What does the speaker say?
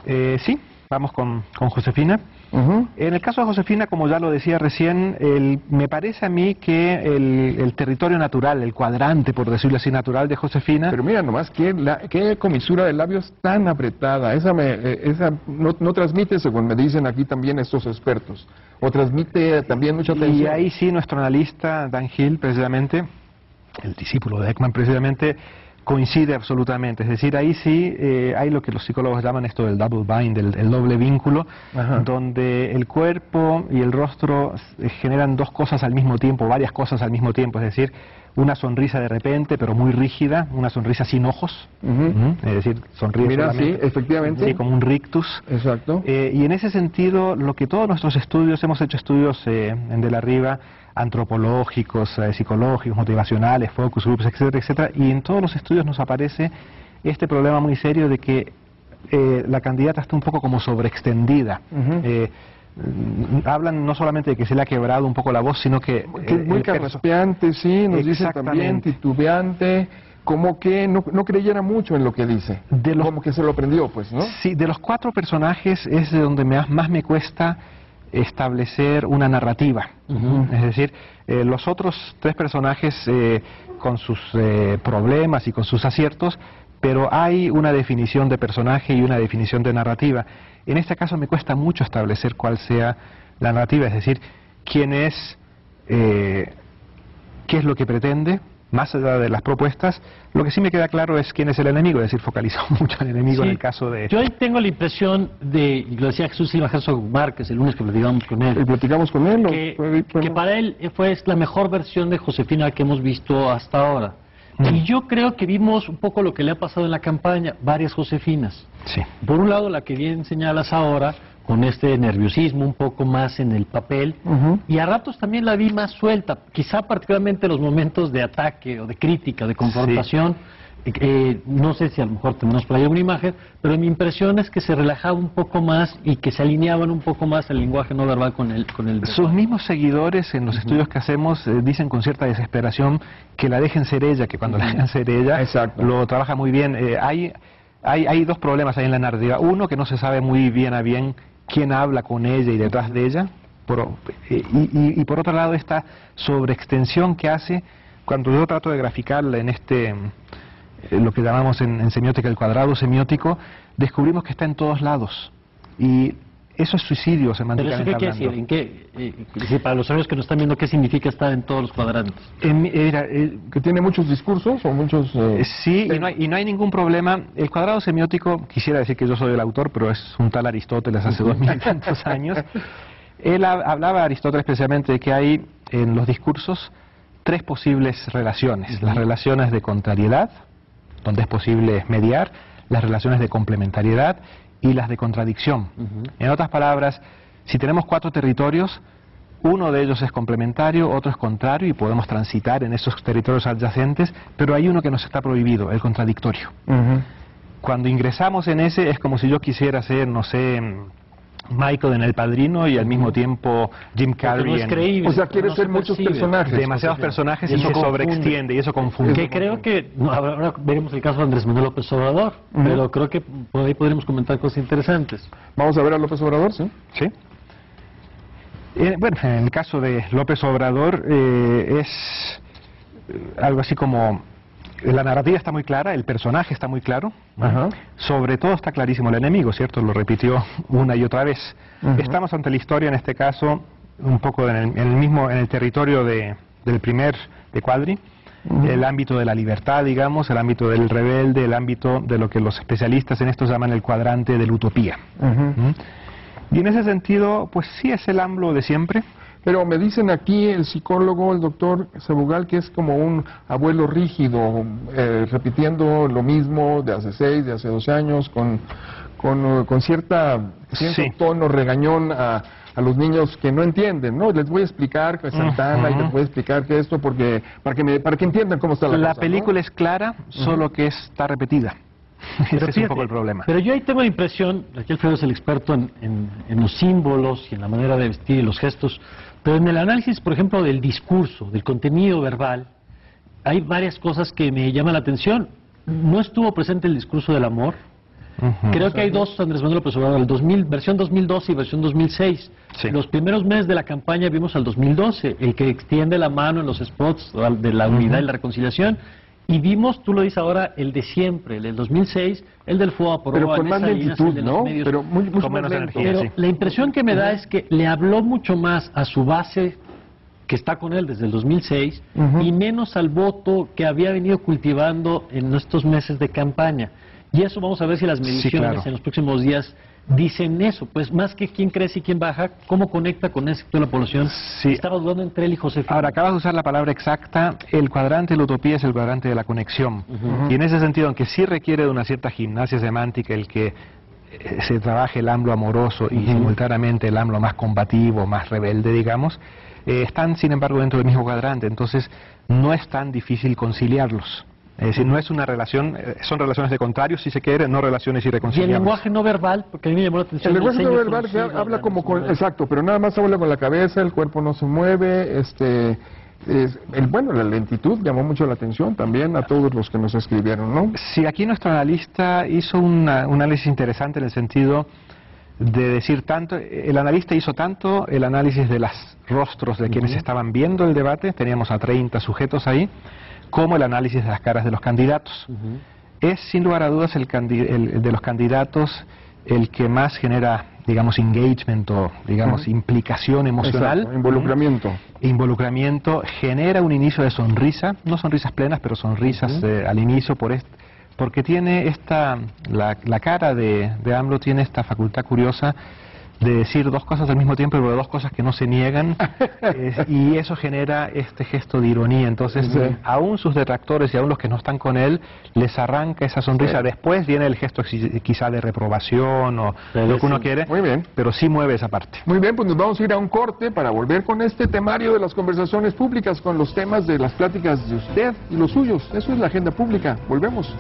Sí, vamos con Josefina. En el caso de Josefina, como ya lo decía recién, me parece a mí que el territorio natural, el cuadrante, por decirlo así, natural de Josefina... Pero mira nomás, qué comisura de labios tan apretada. Esa no transmite, según me dicen aquí también estos expertos, o transmite también mucha tensión. Y ahí sí, nuestro analista, Dan Hill, precisamente, el discípulo de Ekman, precisamente, coincide absolutamente. Es decir, ahí sí hay lo que los psicólogos llaman esto del double bind, el doble vínculo, donde el cuerpo y el rostro generan dos cosas al mismo tiempo, varias cosas al mismo tiempo. Es decir, una sonrisa de repente, pero muy rígida, una sonrisa sin ojos. Es decir, sonríe solamente. Sí, efectivamente. Sí, como un rictus. Exacto. Y en ese sentido, lo que todos nuestros estudios, hemos hecho estudios en De la Riva, antropológicos, psicológicos, motivacionales, focus groups, etcétera, etcétera, y en todos los estudios nos aparece este problema muy serio de que la candidata está un poco como sobreextendida. Hablan no solamente de que se le ha quebrado un poco la voz, sino que... muy carraspeante, sí, nos dicen también, titubeante, como que no creyera mucho en lo que dice, como que se lo aprendió, pues, ¿no? Sí, de los 4 personajes es de donde más me cuesta establecer una narrativa. Es decir, los otros 3 personajes con sus problemas y con sus aciertos, pero hay una definición de personaje y una definición de narrativa. En este caso me cuesta mucho establecer cuál sea la narrativa, es decir, quién es, qué es lo que pretende, más allá de las propuestas. Lo que sí me queda claro es quién es el enemigo, es decir, focalizamos mucho al enemigo en el caso de... Yo ahí tengo la impresión de, lo decía Jesús Silva Herzog Márquez el lunes que platicamos con él, que para él fue la mejor versión de Josefina que hemos visto hasta ahora. Y yo creo que vimos un poco lo que le ha pasado en la campaña, varias Josefinas. Sí. Por un lado, la que bien señalas ahora, con este nerviosismo un poco más en el papel, y a ratos también la vi más suelta, quizá particularmente los momentos de ataque o de crítica, de confrontación. No sé si a lo mejor tenemos por ahí una imagen, pero mi impresión es que se relajaba un poco más y que se alineaban un poco más el lenguaje no verbal con el verbal. Sus mismos seguidores en los estudios que hacemos dicen con cierta desesperación que la dejen ser ella, que cuando la dejan ser ella lo trabaja muy bien. Hay 2 problemas ahí en la narrativa. Uno, que no se sabe muy bien a bien quién habla con ella y detrás de ella, y por otro lado esta sobreextensión que hace cuando yo trato de graficarla en lo que llamamos en semiótica el cuadrado semiótico, descubrimos que está en todos lados, y eso es suicidio semánticamente hablando. ¿Pero eso qué quiere decir? Para los amigos que nos están viendo, ¿qué significa estar en todos los cuadrantes? ¿Que tiene muchos discursos o muchos...? Sí, y no hay ningún problema. El cuadrado semiótico, quisiera decir que yo soy el autor, pero es un tal Aristóteles hace 2000 y tantos años. Él hablaba, Aristóteles, especialmente, de que hay en los discursos 3 posibles relaciones. Las relaciones de contrariedad, donde es posible mediar, las relaciones de complementariedad y las de contradicción. En otras palabras, si tenemos 4 territorios, uno de ellos es complementario, otro es contrario, y podemos transitar en esos territorios adyacentes, pero hay uno que nos está prohibido, el contradictorio. Cuando ingresamos en ese, es como si yo quisiera ser, no sé, Michael en El Padrino y al mismo tiempo Jim Carrey. No es creíble, o sea, quiere ser muchos personajes. Demasiados personajes y se sobreextiende, y eso confunde. Que creo que, ahora veremos el caso de Andrés Manuel López Obrador, pero creo que por ahí podremos comentar cosas interesantes. Vamos a ver a López Obrador, ¿sí? Sí. Bueno, en el caso de López Obrador es algo así como... La narrativa está muy clara, el personaje está muy claro, sobre todo está clarísimo el enemigo, ¿cierto? Lo repitió una y otra vez. Estamos ante la historia, en este caso, un poco en el territorio del primer de Quadri, el ámbito de la libertad, digamos, el ámbito del rebelde, el ámbito de lo que los especialistas en esto llaman el cuadrante de la utopía. Y en ese sentido, pues sí es el AMLO de siempre. Pero me dicen aquí el psicólogo, el doctor Sabugal, que es como un abuelo rígido, repitiendo lo mismo de hace 6, de hace 12 años, con cierto tono regañón a los niños que no entienden, ¿no? Les voy a explicar que es Santana y les voy a explicar que esto, porque para que entiendan cómo está la cosa. La película es clara, solo que está repetida. Ese es un poco el problema. Pero yo ahí tengo la impresión, Raquel Feo es el experto en los símbolos y en la manera de vestir y los gestos, pero en el análisis, por ejemplo, del discurso, del contenido verbal, hay varias cosas que me llaman la atención. No estuvo presente el discurso del amor, Creo que hay dos Andrés Manuel López Obrador, versión 2012 y versión 2006. Sí. Los primeros meses de la campaña vimos al 2012, el que extiende la mano en los spots de la unidad y la reconciliación. Y vimos, tú lo dices ahora, el de siempre, el del 2006, el del FOA, pero con más lentitud, ¿no? Pero mucho con menos más energía, lento. Pero sí. la impresión que me da es que le habló mucho más a su base, que está con él desde el 2006, y menos al voto que había venido cultivando en estos meses de campaña. Y eso vamos a ver si las mediciones claro. en los próximos días dicen eso, pues más que quién crece y quién baja, cómo conecta con ese sector de la población. Sí. Estaba dudando entre él y José. Ahora, acabas de usar la palabra exacta, el cuadrante de la utopía es el cuadrante de la conexión. Y en ese sentido, aunque sí requiere de una cierta gimnasia semántica el que se trabaje el AMLO amoroso y simultáneamente el AMLO más combativo, más rebelde, digamos, están sin embargo dentro del mismo cuadrante, entonces no es tan difícil conciliarlos. Es decir, no es una relación, son relaciones de contrarios, si se quiere, no relaciones Y el irreconciliables. lenguaje no verbal, porque a mí me llamó la atención. El lenguaje no ceño verbal fruncido habla de como Andrés Manuel. exacto, pero nada más habla con la cabeza, el cuerpo no se mueve, bueno, la lentitud llamó mucho la atención también a todos los que nos escribieron, ¿no? Sí, aquí nuestro analista hizo un análisis interesante en el sentido de decir el analista hizo tanto el análisis de los rostros de quienes estaban viendo el debate, teníamos a 30 sujetos ahí, como el análisis de las caras de los candidatos. Es sin lugar a dudas el de los candidatos el que más genera, digamos, engagement o, digamos, implicación emocional. Exacto, involucramiento. Involucramiento, genera un inicio de sonrisa, no sonrisas plenas, pero sonrisas al inicio porque tiene la cara de AMLO tiene esta facultad curiosa de decir dos cosas al mismo tiempo, pero dos cosas que no se niegan, y eso genera este gesto de ironía. Entonces, aún sus detractores y aún los que no están con él, les arranca esa sonrisa. Después viene el gesto quizá de reprobación o lo que uno quiere, Muy bien. pero sí mueve esa parte. Muy bien, pues nos vamos a ir a un corte para volver con este temario de las conversaciones públicas, con los temas de las pláticas de usted y los suyos. Eso es la agenda pública. Volvemos.